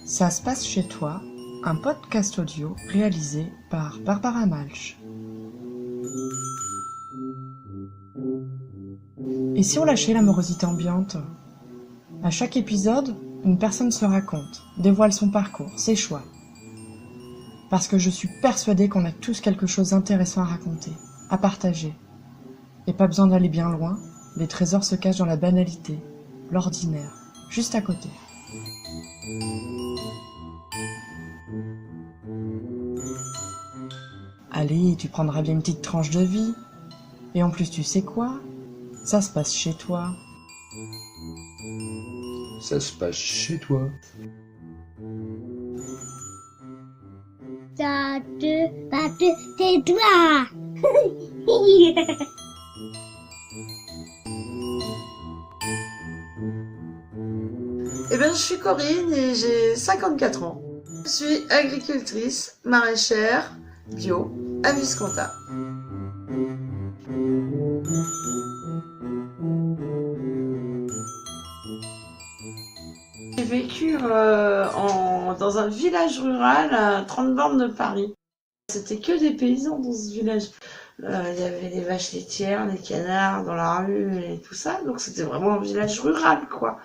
Ça se passe chez toi, un podcast audio réalisé par Barbara Malch. Et si on lâchait l'amorosité ambiante ? À chaque épisode, une personne se raconte, dévoile son parcours, ses choix. Parce que je suis persuadée qu'on a tous quelque chose d'intéressant à raconter, à partager. Et pas besoin d'aller bien loin, les trésors se cachent dans la banalité, l'ordinaire, juste à côté. Allez, tu prendras bien une petite tranche de vie. Et en plus, tu sais quoi ? Ça se passe chez toi. Ça se passe chez toi. Ça te passe chez toi. Je suis Corinne et j'ai 54 ans. Je suis agricultrice, maraîchère, bio, à Visconta. J'ai vécu dans un village rural à 30 bornes de Paris. C'était que des paysans dans ce village. Il y avait les vaches laitières, les canards dans la rue et tout ça. Donc c'était vraiment un village rural, quoi.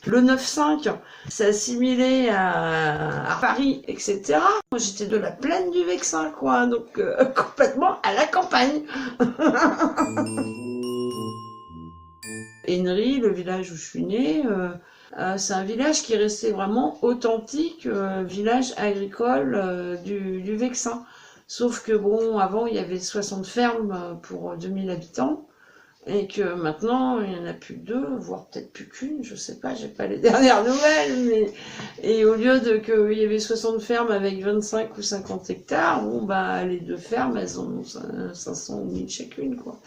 Le 9-5 s'est assimilé à Paris, etc. Moi, j'étais de la plaine du Vexin, quoi. Donc complètement à la campagne. Henry, le village où je suis née, c'est un village qui est resté vraiment authentique, village agricole du Vexin. Sauf que avant il y avait 60 fermes pour 2000 habitants, et que maintenant il n'y en a plus que 2, voire peut-être plus qu'une, je sais pas, j'ai pas les dernières nouvelles, et au lieu qu'il y avait 60 fermes avec 25 ou 50 hectares, les 2 fermes, elles ont 500 ou 1000 chacune, quoi.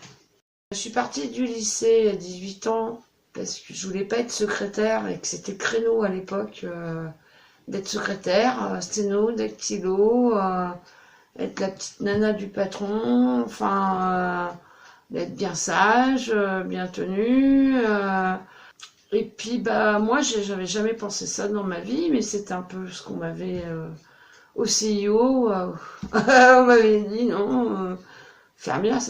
Je suis partie du lycée à 18 ans, parce que je voulais pas être secrétaire et que c'était créneau à l'époque d'être secrétaire, sténo, dactylo, être la petite nana du patron, d'être bien sage, bien tenue. Et puis moi j'avais jamais pensé ça dans ma vie, mais c'était un peu ce qu'on m'avait au CIO, on m'avait dit non. Fermière,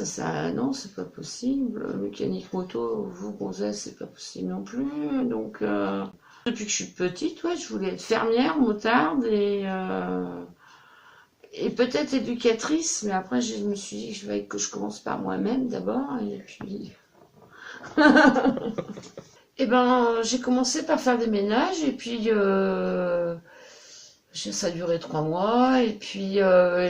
non, c'est pas possible. Mécanique moto, vous, gonzesse, c'est pas possible non plus. Donc, depuis que je suis petite, je voulais être fermière, motarde et peut-être éducatrice. Mais après, je me suis dit que je commence par moi-même d'abord. Et puis, j'ai commencé par faire des ménages et puis. Ça a duré 3 mois et puis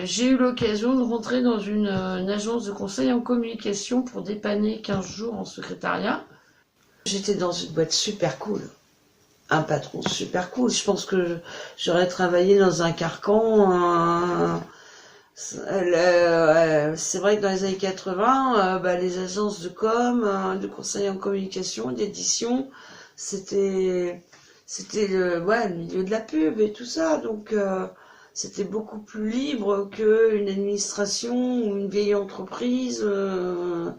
j'ai eu l'occasion de rentrer dans une agence de conseil en communication pour dépanner 15 jours en secrétariat. J'étais dans une boîte super cool, un patron super cool. Je pense que j'aurais travaillé dans un carcan. C'est vrai que dans les années 80, les agences de com, de conseil en communication, d'édition, c'était le milieu de la pub et tout ça, donc c'était beaucoup plus libre qu'une administration ou une vieille entreprise de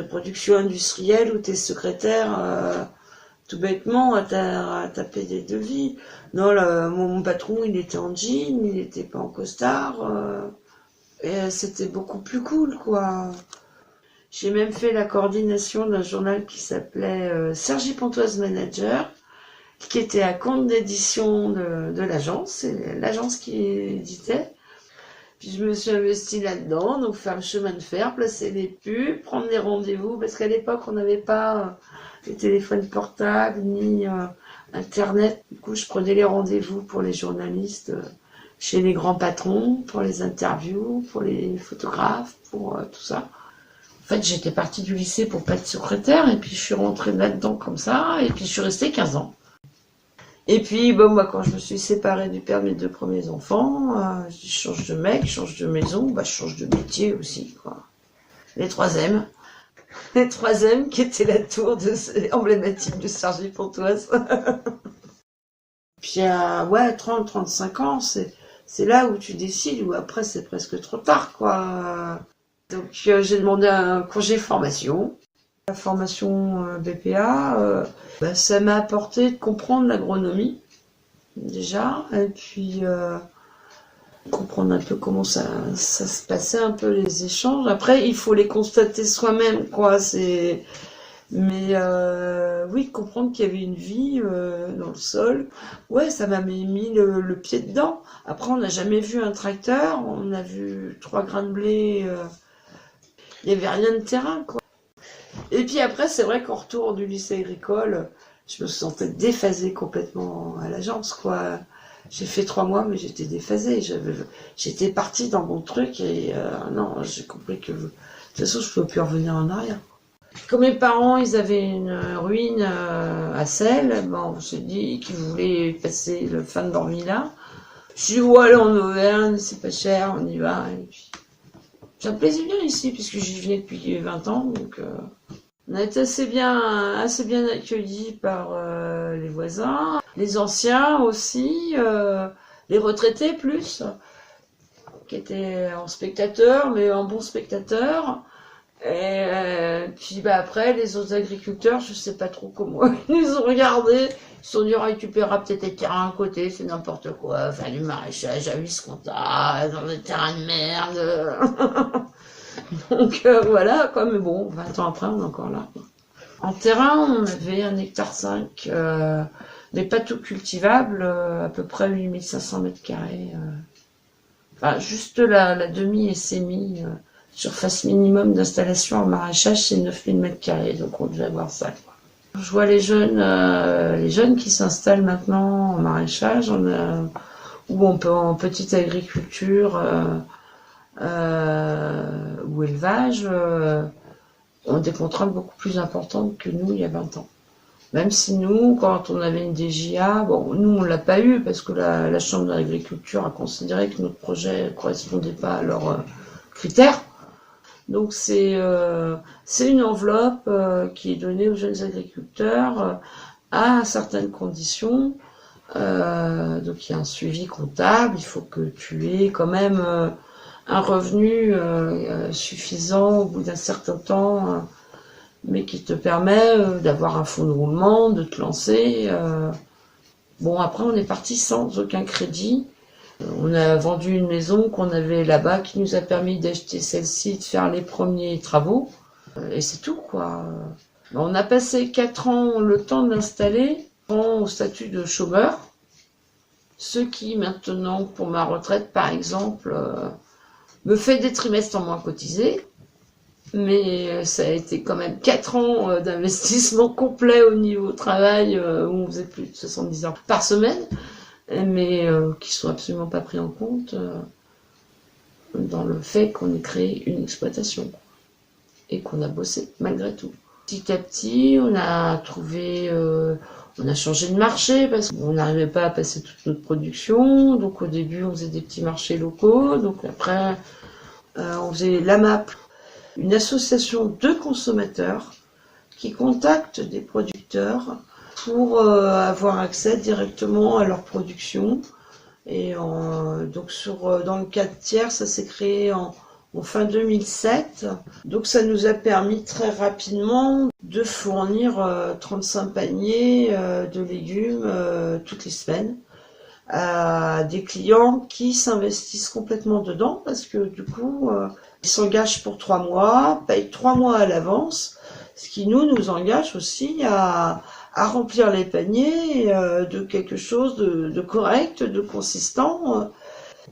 production industrielle où t'es secrétaire tout bêtement à taper des devis. Non, mon patron, il était en jean, il n'était pas en costard, et c'était beaucoup plus cool, quoi. J'ai même fait la coordination d'un journal qui s'appelait Sergi Pontoise Manager, qui était à compte d'édition de l'agence, c'est l'agence qui éditait. Puis je me suis investie là-dedans, donc faire le chemin de fer, placer les pubs, prendre les rendez-vous, parce qu'à l'époque on n'avait pas les téléphones portables ni internet. Du coup je prenais les rendez-vous pour les journalistes chez les grands patrons, pour les interviews, pour les photographes, pour tout ça. En fait j'étais partie du lycée pour pas être secrétaire, et puis je suis rentrée là-dedans comme ça, et puis je suis restée 15 ans. Et puis, quand je me suis séparée du père de mes 2 premiers enfants, je change de mec, je change de maison, je change de métier aussi, quoi. Les troisièmes qui étaient la tour emblématique de Cergy-Pontoise. Puis à 30-35 ans, c'est là où tu décides, ou après c'est presque trop tard, quoi. Donc j'ai demandé un congé formation. La formation BPA, ça m'a apporté de comprendre l'agronomie, déjà, et puis comprendre un peu comment ça se passait, un peu les échanges. Après, il faut les constater soi-même, quoi. Mais oui, comprendre qu'il y avait une vie dans le sol, ouais, ça m'a mis le pied dedans. Après, on n'a jamais vu un tracteur, on a vu 3 grains de blé, il n'y avait rien de terrain, quoi. Et puis après, c'est vrai qu'en retour du lycée agricole, je me sentais déphasée complètement à l'agence, quoi. J'ai fait 3 mois, mais j'étais déphasée. J'étais partie dans mon truc et non, j'ai compris que de toute façon, je ne pouvais plus revenir en arrière. Comme mes parents, ils avaient une ruine à Celles, bon, on s'est dit qu'ils voulaient passer le fin de leur vie là. Je suis dit, ouais, allez en Auvergne, c'est pas cher, on y va. Et puis, ça me plaisait bien ici, puisque j'y venais depuis 20 ans, donc on a été assez bien accueillis par les voisins, les anciens aussi, les retraités plus, qui étaient en spectateur, mais en bon spectateur. Et puis après, les autres agriculteurs, je sais pas trop comment ils nous ont regardés. Ils se sont dit, on récupérera peut-être les terrains à côté, c'est n'importe quoi. Enfin, du maraîchage à Visconta, dans des terrains de merde. Donc voilà, quoi. Mais bon, 20 ans après, on est encore là. En terrain, on avait 1,5 hectare, mais pas tout cultivable, à peu près 8500 mètres carrés. Enfin, juste la demi et semi. Surface minimum d'installation en maraîchage, c'est 9000 mètres carrés, donc on devait avoir ça, quoi. Je vois les jeunes qui s'installent maintenant en maraîchage, ou en petite agriculture ou élevage, ont des contraintes beaucoup plus importantes que nous il y a 20 ans. Même si nous, quand on avait une DJA, bon, nous on l'a pas eu parce que la Chambre d'agriculture a considéré que notre projet ne correspondait pas à leurs critères. Donc c'est une enveloppe qui est donnée aux jeunes agriculteurs à certaines conditions. Donc il y a un suivi comptable, il faut que tu aies quand même un revenu suffisant au bout d'un certain temps, mais qui te permet d'avoir un fonds de roulement, de te lancer. Bon, après on est parti sans aucun crédit. On a vendu une maison qu'on avait là-bas qui nous a permis d'acheter celle-ci, de faire les premiers travaux. Et c'est tout, quoi. On a passé 4 ans le temps d'installer au statut de chômeur. Ce qui, maintenant, pour ma retraite, par exemple, me fait des trimestres en moins cotisés. Mais ça a été quand même 4 ans d'investissement complet au niveau travail, où on faisait plus de 70 heures par semaine. Mais qui sont absolument pas pris en compte dans le fait qu'on ait créé une exploitation et qu'on a bossé malgré tout. Petit à petit, on a changé de marché parce qu'on n'arrivait pas à passer toute notre production. Donc au début, on faisait des petits marchés locaux. Donc après, on faisait l'AMAP, une association de consommateurs qui contacte des producteurs pour avoir accès directement à leur production. Et donc dans le cas de Thiers, ça s'est créé en fin 2007. Donc ça nous a permis très rapidement de fournir 35 paniers de légumes toutes les semaines à des clients qui s'investissent complètement dedans parce que du coup, ils s'engagent pour 3 mois, payent 3 mois à l'avance, ce qui nous engage aussi à remplir les paniers de quelque chose de correct, de consistant.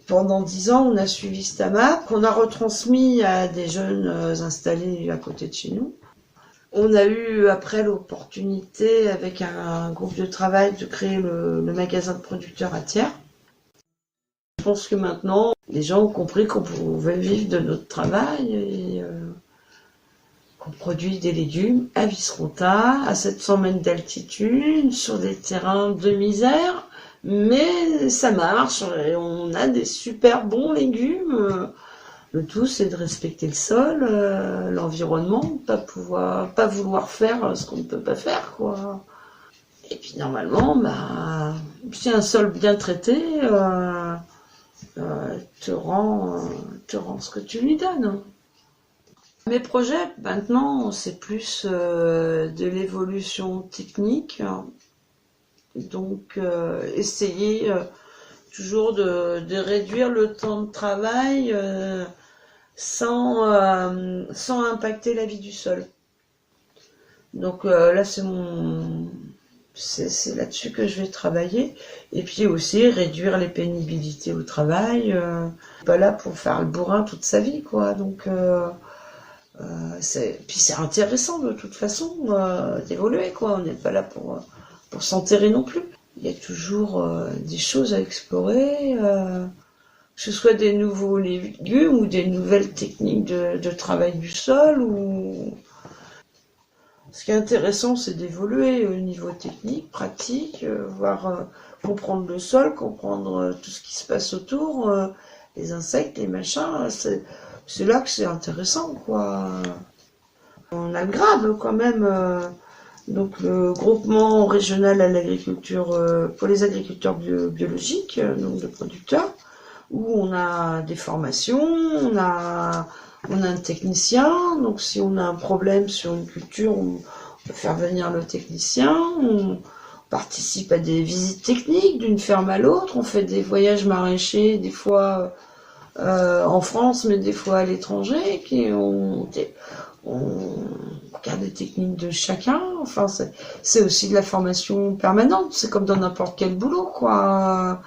Pendant 10 ans, on a suivi Stamap, qu'on a retransmis à des jeunes installés à côté de chez nous. On a eu après l'opportunité, avec un groupe de travail, de créer le magasin de producteurs à Thiers. Je pense que maintenant, les gens ont compris qu'on pouvait vivre de notre travail et qu'on produit des légumes à Visconta, à 700 mètres d'altitude, sur des terrains de misère, mais ça marche, et on a des super bons légumes. Le tout, c'est de respecter le sol, l'environnement, pas vouloir faire ce qu'on ne peut pas faire, quoi. Et puis normalement, si un sol bien traité te rend ce que tu lui donnes. Mes projets, maintenant, c'est plus de l'évolution technique. Donc, essayer toujours de réduire le temps de travail sans impacter la vie du sol. Donc là, c'est là-dessus que je vais travailler. Et puis aussi réduire les pénibilités au travail. Pas là pour faire le bourrin toute sa vie, quoi. Donc puis c'est intéressant de toute façon d'évoluer, quoi. On n'est pas là pour s'enterrer non plus. Il y a toujours des choses à explorer, que ce soit des nouveaux légumes ou des nouvelles techniques de travail du sol. Ce qui est intéressant, c'est d'évoluer au niveau technique, pratique, comprendre le sol, comprendre tout ce qui se passe autour, les insectes, les machins. C'est là que c'est intéressant, quoi. On a le GRAB quand même. Donc le groupement régional à l'agriculture pour les agriculteurs biologiques, donc de producteurs, où on a des formations, on a un technicien, donc si on a un problème sur une culture, on peut faire venir le technicien, on participe à des visites techniques d'une ferme à l'autre, on fait des voyages maraîchers, des fois en France, mais des fois à l'étranger, on regarde les techniques de chacun. Enfin, c'est aussi de la formation permanente. C'est comme dans n'importe quel boulot, quoi.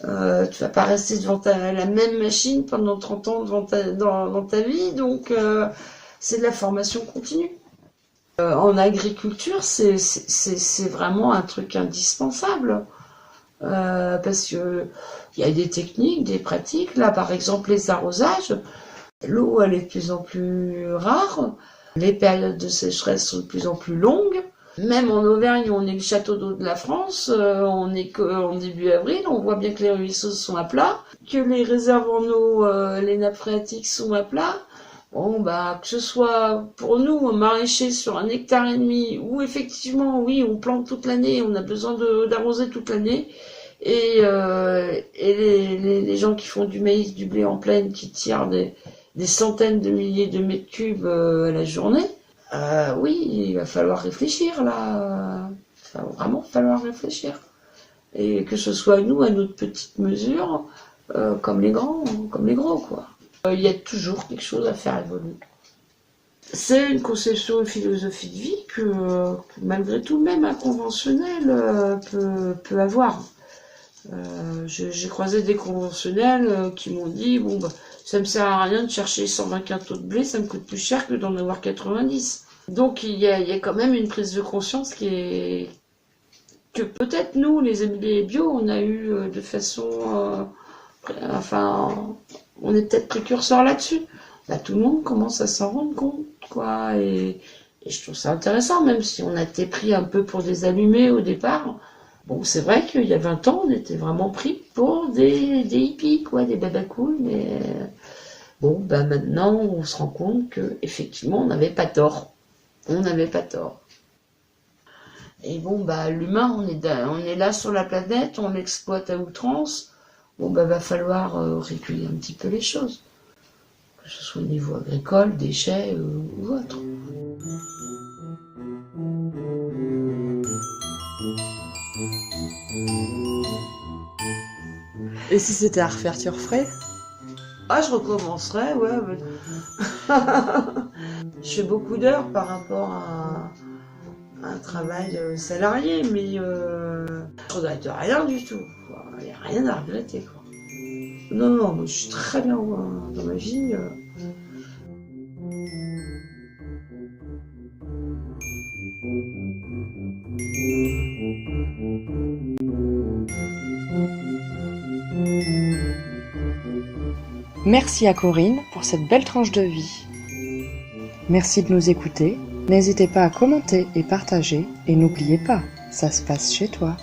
Tu vas pas rester devant la même machine pendant 30 ans dans ta vie. Donc, c'est de la formation continue. En agriculture, c'est vraiment un truc indispensable. Parce que il y a des techniques, des pratiques. Là, par exemple, les arrosages. L'eau, elle est de plus en plus rare. Les périodes de sécheresse sont de plus en plus longues. Même en Auvergne, on est le château d'eau de la France. On est qu'en début avril. On voit bien que les ruisseaux sont à plat, que les réserves en eau, les nappes phréatiques sont à plat. Bon, que ce soit pour nous, maraîchers sur 1,5 hectare, où effectivement, oui, on plante toute l'année, on a besoin d'arroser toute l'année. Et les gens qui font du maïs, du blé en plaine, qui tirent des centaines de milliers de mètres cubes à la journée, oui, il va falloir réfléchir, là. Il va vraiment falloir réfléchir. Et que ce soit nous, à notre petite mesure, comme les gros, quoi. Il y a toujours quelque chose à faire évoluer. C'est une conception, une philosophie de vie que malgré tout, même un conventionnel peut avoir. J'ai croisé des conventionnels qui m'ont dit ça me sert à rien de chercher 120 quintaux de blé, ça me coûte plus cher que d'en avoir 90. Donc il y a quand même une prise de conscience que peut-être nous, les amis bio, on a eu de façon on est peut-être précurseurs là-dessus. Là, tout le monde commence à s'en rendre compte, quoi. Et je trouve ça intéressant, même si on a été pris un peu pour des allumés au départ. Bon, c'est vrai qu'il y a 20 ans, on était vraiment pris pour des hippies, quoi, des babacools, mais maintenant, on se rend compte que effectivement, on n'avait pas tort. Et l'humain, on est là sur la planète, on l'exploite à outrance. Va falloir réguler un petit peu les choses, que ce soit au niveau agricole, déchets ou autre. Et si c'était à refaire, tu referais ? Je recommencerais, ouais. Je fais beaucoup d'heures par rapport à un travail salarié, mais je regrette rien du tout. Il n'y a rien à regretter, quoi. Non, moi je suis très bien dans ma vie. Merci à Corinne pour cette belle tranche de vie. Merci de nous écouter. N'hésitez pas à commenter et partager. Et n'oubliez pas, ça se passe chez toi.